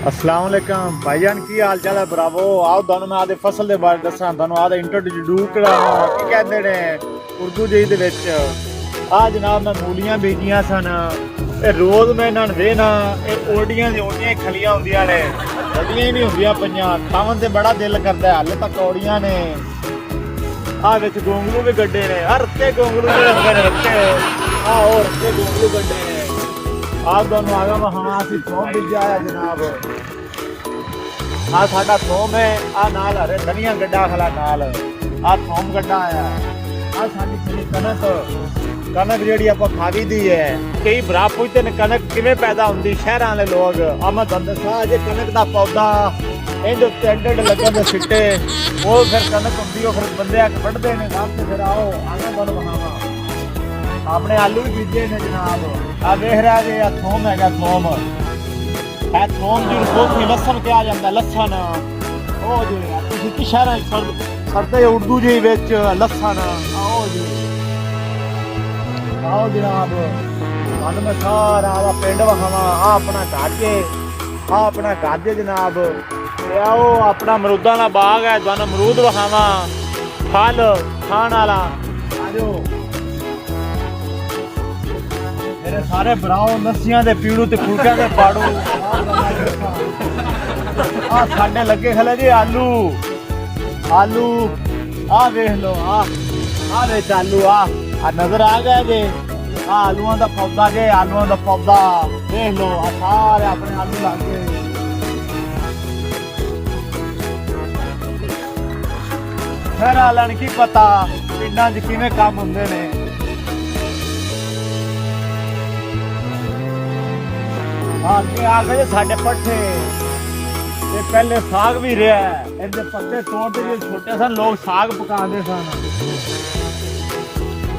अस्सलाम वालेकुम भाईजान की हाल चाल है भरावो। आओ तुहानू मैं आदे फसल के बारे दसा, तुहानू आदे इंट्रोड्यूस करावां की कहंदे ने उर्दू जी दे विच। आ जनाब मैं मूलियां बीजियां सन, ए रोज मैं इन्हां नूं वेहना, ए ओडियां दी ओडियां खलियां हुंदियां ने, वड्डियां ही नहीं हुंदियां पईयां, खावन ते बड़ा दिल करदा है, हाले तक कौड़ियां ने। आ विच गोंगलू भी गड्डे ने, हर रत्ते गोंगलू भी रखे ने, रत्ते आ और रत्ते गोंगलू गड्डे ने। आप दोनों आ गए हाँ असी थोम बीजा है जनाब। आ साडा थोम है, आ नाल हरे धनिया गड्ढा खला नाल, आ थोम गड्ढा आया। आ साडी थोड़ी कनक, कनक जिहड़ी आपां खावी दी है। कई भरा पुछदे ने कनक किवें पैदा हुंदी शहरां वाले लोग। आ मैं तुहानूं दस्सां जे कनक दा पौधा इंज उत्ते एडे लगे दे सिट्टे, वो फिर कनक हुंदी, वो फिर बंदे आके वड्ढदे ने। साहब ते फिर आओ आना तुहानूं विखावां। अपने आलू भी बीजे ने जनाब। आ देख रहा है ये थोम है, थोम है, थोम जी कोठी लसन कहा जाता, लसन ओ जी तुसीं कि शहरां सरदे उर्दू जी विच लसन। आओ जी आओ जनाब, तुहानूं मैं सारा दा पिंड विखावां। आ अपना गाजे, आ अपना गाजे जनाब। ते आओ अपना अमरूदां दा बाग है, तुहानूं अमरूद विखावां, फल खाण वाला। आ जाओ मेरे सारे भराओ, लस्सियां दे पीड़ू ते फुलकियां दे पाड़ू। आ साडे लगे खले जी आलू, आलू आ देख लो, आ विच आलू, आ नजर आ गया जे। आ आलूआं दा पौधा जे, आलूआं दा पौधा देख लो। आ सारे अपने आलू लग गए। फिर आलन की पता पिंडां च किवें काम हुंदे ने। आगे आ गए साढ़े पट्ठे, ये पहले साग भी रहा है, इनके पत्ते तोड़ते जो छोटे सन लोग साग पकाते सन,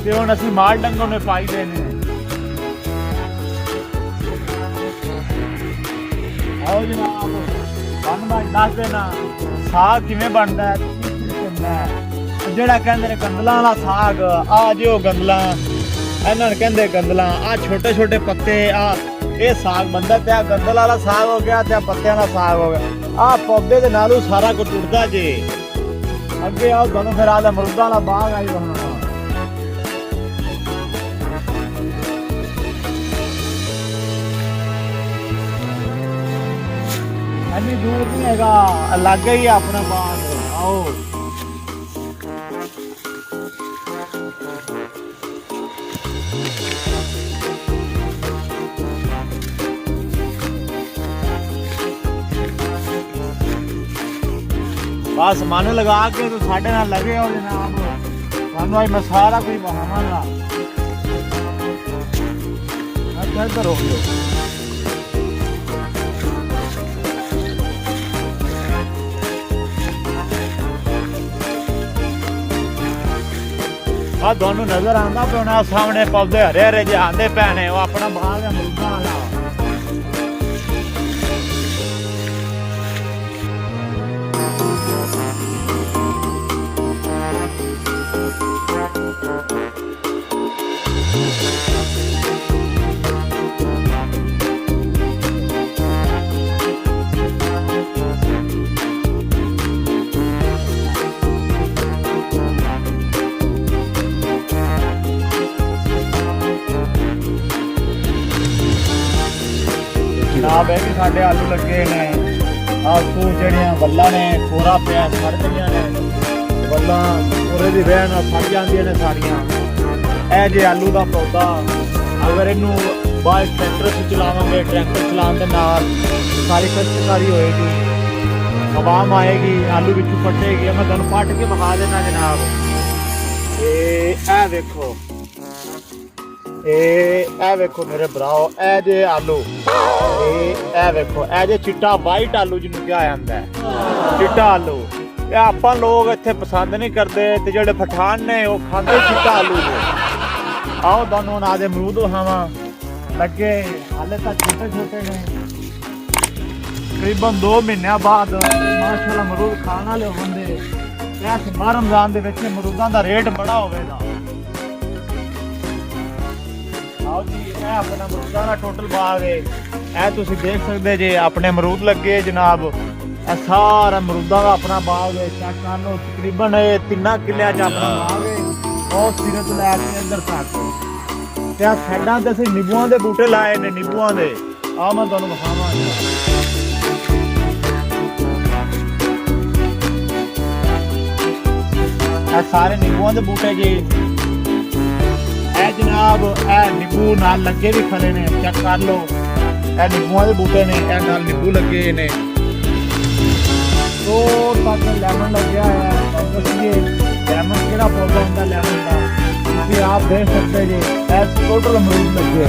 ते हुण असीं माल डंगों ने पाई देने। आओ जनाब तुहानूं मैं दस देना साग किवें बनदा है। जेड़ा कहंदे ने गंदलां वाला साग, आ जो गंदलां इन्हां नूं कहंदे गंदलां। आ छोटे छोटे पत्ते, आ ये साग बनता। ते गंदल वाला साग हो गया, ते पत्तियां वाला साग हो गया। आ पौधे दे नालों सारा कुछ टुटदा जे। अगे आओ तुहानूं फिर आला अमरूदां वाला बाग आई वहां। इन्नी दूर नहीं हैगा, लागे ही अपना बाग। आओ बस मन लगा के तो साढ़े नाल लगे हो जनाब। तुहानूं अज मैं सारा कुछ वहावांगा। इधर हो गए आ दोनों नजर आंदा पे होना सामने पौधे हरे हरे जे आंदे पे ने, वो अपना बाग है अमरूदां वाला। जनाब ये भी साढ़े आलू लगे ने। आसू जड़ियां वल्लां ने कोरा पिया सड़ गईयां ने, वल्लां कोरे दी वजह नाल सड़ जांदियां ने सारियां। ए जे आलू दा पौधा अगर इनू बाहर ट्रैक्टर से चलावांगे, ट्रैक्टर चलाने दे नाल सारी कष्टकारी होएगी, हवाम आएगी, आलू विचों फटेगी। मैं तुहानूं पट के विखा देना जनाब। ए देखो, ए वेखो मेरे भराओ, ए जे आलू, ए वेखो, ए जे चिट्टा वाइट आलू जिन्होंने कहा जाता है, चिट्टा आलू। ये आपां लोग इत्थे पसंद नहीं करते, ते जेहड़े पठान ने वो खांदे चिट्टा आलू जो। आओ तुहानूं हुण आदे अमरूद विखावां लगे, हाले तक छोटे छोटे ने। तकरीबन 2 महीने बाद माशाअल्लाह अमरूद खाण वाले होंदे। इस माह रमजान दे विच अमरूदां दा रेट बड़ा होवेगा। आओ जी, ये अपना अमरूदां दा टोटल बाग है। ਇਹ ਤੁਸੀਂ ਦੇਖ ਸਕਦੇ ਜੇ ਆਪਣੇ ਅਮਰੂਦ ਲੱਗੇ ਜਨਾਬ। ਇਹ ਸਾਰਾ ਅਮਰੂਦਾਂ ਦਾ ਆਪਣਾ ਬਾਗ ਹੈ। ਚੈੱਕ ਕਰ ਲਓ, ਤਕਰੀਬਨ ਇਹ 3 ਕਿੱਲਿਆਂ 'ਚ ਆਪਣਾ ਬਾਗ ਹੈ। ਉਹ ਸਿਰੇ ਤੋਂ ਲੈ ਕੇ ਇੱਧਰ ਤੱਕ ਤੇ ਆ ਸਾਈਡਾਂ ਤੇ ਅਸੀਂ ਨਿੰਬੂਆਂ ਦੇ ਬੂਟੇ ਲਾਏ ਨੇ, ਨਿੰਬੂਆਂ ਦੇ। ਆ ਮੈਂ ਤੁਹਾਨੂੰ ਵਿਖਾਵਾਂ। ਇਹ ਸਾਰੇ ਨਿੰਬੂਆਂ ਦੇ ਬੂਟੇ ਜੀ। ਇਹ ਜਨਾਬ ਇਹ ਨਿੰਬੂ ਨਾਲ ਲੱਗੇ ਵੀ ਖੜੇ ਨੇ, ਚੈੱਕ ਕਰ ਲਓ। ਇਹ ਨਿੰਬੂਆਂ ਦੇ ਬੂਟੇ ਨੇ, ਇਹ ਨਾਲ ਨਿੰਬੂ ਲੱਗੇ ਨੇ। तो तक लेमन लग गया है। ये लेमन केड़ा पौधा होता लेमन का, क्योंकि आप देख सकते जी टोटल अमरूद लगे।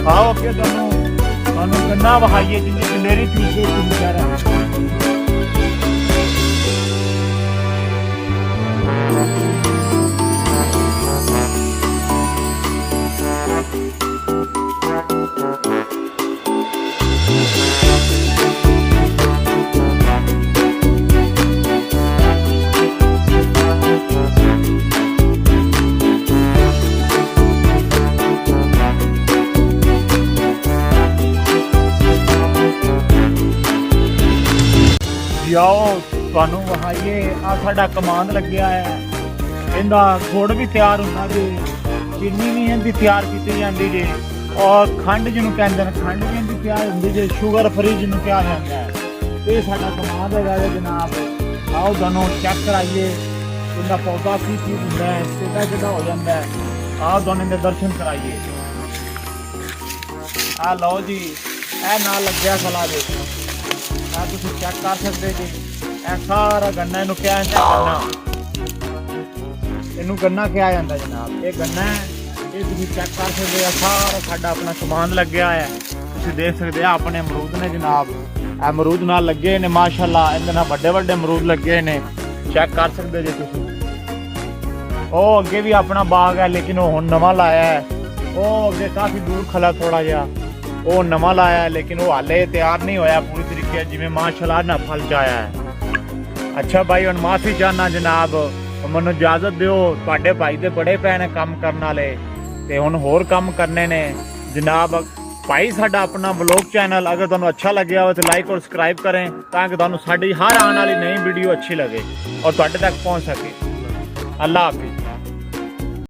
आओ के तुहानू गन्ना वहाइए जिन्हें कलेरी चूसे वगैरह। ਜਾਓ ਤੁਹਾਨੂੰ ਵਹਾਈਏ ਆ ਸਾਡਾ ਕਮਾਂਦ ਲੱਗਿਆ ਹੈ। ਇਹਦਾ ਗੁੜ ਵੀ ਤਿਆਰ ਹੁੰਦਾ ਜੀ, ਚੀਨੀ ਵੀ ਇਹਦੀ ਤਿਆਰ ਕੀਤੀ ਜਾਂਦੀ ਜੀ, ਔਰ ਖੰਡ ਜਿਹਨੂੰ ਕਹਿੰਦੇ ਨੇ ਖੰਡ ਵੀ ਇਹਦੀ ਤਿਆਰ ਹੁੰਦੀ ਜੀ, ਸ਼ੂਗਰ ਫਰੀ ਜਿਹਨੂੰ ਕਿਹਾ ਜਾਂਦਾ ਹੈ। ਇਹ ਸਾਡਾ ਕਮਾਂਦ ਹੈਗਾ ਜੀ ਜਨਾਬ। ਆਓ ਤੁਹਾਨੂੰ ਚੈੱਕ ਕਰਾਈਏ ਇਹਦਾ ਪੌਦਾ ਕੀ ਚੀਜ਼ ਹੁੰਦਾ ਹੈ, ਕਿੱਦਾਂ ਕਿੱਦਾਂ ਹੋ ਜਾਂਦਾ ਹੈ। ਆਓ ਤੁਹਾਨੂੰ ਇਹਦੇ ਦਰਸ਼ਨ ਕਰਾਈਏ। ਆ ਲਓ ਜੀ, ਇਹ ਨਾਲ ਲੱਗਿਆ ਸਲਾ ਦੇ। ਤੁਸੀਂ ਚੈੱਕ ਕਰ ਸਕਦੇ ਜੀ। ਇਹ ਸਾਰਾ ਗੰਨਾ ਇਹਨੂੰ ਕਿਹਾ ਜਾਂਦਾ, ਇਹਨੂੰ ਗੰਨਾ ਕਿਹਾ ਜਾਂਦਾ ਜਨਾਬ। ਇਹ ਗੰਨਾ ਹੈ, ਇਹ ਤੁਸੀਂ ਚੈੱਕ ਕਰ ਸਕਦੇ ਆ। ਸਾਰਾ ਸਾਡਾ ਆਪਣਾ ਕਮਾਂਦ ਲੱਗਿਆ ਹੈ। ਤੁਸੀਂ ਦੇਖ ਸਕਦੇ ਆ ਆਪਣੇ ਅਮਰੂਦ ਨੇ ਜਨਾਬ। ਇਹ ਅਮਰੂਦ ਨਾਲ ਲੱਗੇ ਨੇ ਮਾਸ਼ਾਅੱਲਾ। ਇਹਦੇ ਨਾਲ ਵੱਡੇ ਵੱਡੇ ਅਮਰੂਦ ਲੱਗੇ ਨੇ, ਚੈੱਕ ਕਰ ਸਕਦੇ ਜੇ ਤੁਸੀਂ। ਉਹ ਅੱਗੇ ਵੀ ਆਪਣਾ ਬਾਗ ਹੈ, ਲੇਕਿਨ ਉਹ ਹੁਣ ਨਵਾਂ ਲਾਇਆ ਹੈ। ਉਹ ਅੱਗੇ ਕਾਫੀ ਦੂਰ ਖਲਾ ਥੋੜਾ ਜਿਹਾ, ਉਹ ਨਵਾਂ ਲਾਇਆ ਹੈ, ਲੇਕਿਨ ਉਹ ਹਾਲੇ ਤਿਆਰ ਨਹੀਂ ਹੋਇਆ ਪੂਰੀ ਤਰੀਕੇ ਜਿਵੇਂ ਮਾਸ਼ਾਅੱਲਾ ਨਾ ਫਲ ਚ ਆਇਆ ਹੈ। ਅੱਛਾ ਭਾਈ, ਹੁਣ ਮਾਫੀ ਚਾਹਨਾ ਜਨਾਬ, ਮੈਨੂੰ ਇਜਾਜ਼ਤ ਦਿਓ। ਤੁਹਾਡੇ ਭਾਈ ਦੇ ਬੜੇ ਪੈ ਨੇ ਕੰਮ ਕਰਨ ਵਾਲੇ, ਤੇ ਹੁਣ ਹੋਰ ਕੰਮ ਕਰਨੇ ਨੇ ਜਨਾਬ। ਭਾਈ ਸਾਡਾ ਆਪਣਾ ਵਲੌਗ ਚੈਨਲ ਅਗਰ ਤੁਹਾਨੂੰ ਅੱਛਾ ਲੱਗਿਆ ਹੋ ਤਾਂ ਲਾਈਕ ਔਰ ਸਬਸਕ੍ਰਾइब करें, ताकि ਤੁਹਾਨੂੰ ਸਾਡੀ ਹਰ ਆਉਣ ਵਾਲੀ ਨਈ ਵੀਡੀਓ ਅੱਛੀ ਲੱਗੇ ਔਰ ਤੁਹਾਡੇ ਤੱਕ ਪਹੁੰਚ ਸਕੇ। ਅੱਲਾਹ ਹਾਫਿਜ਼।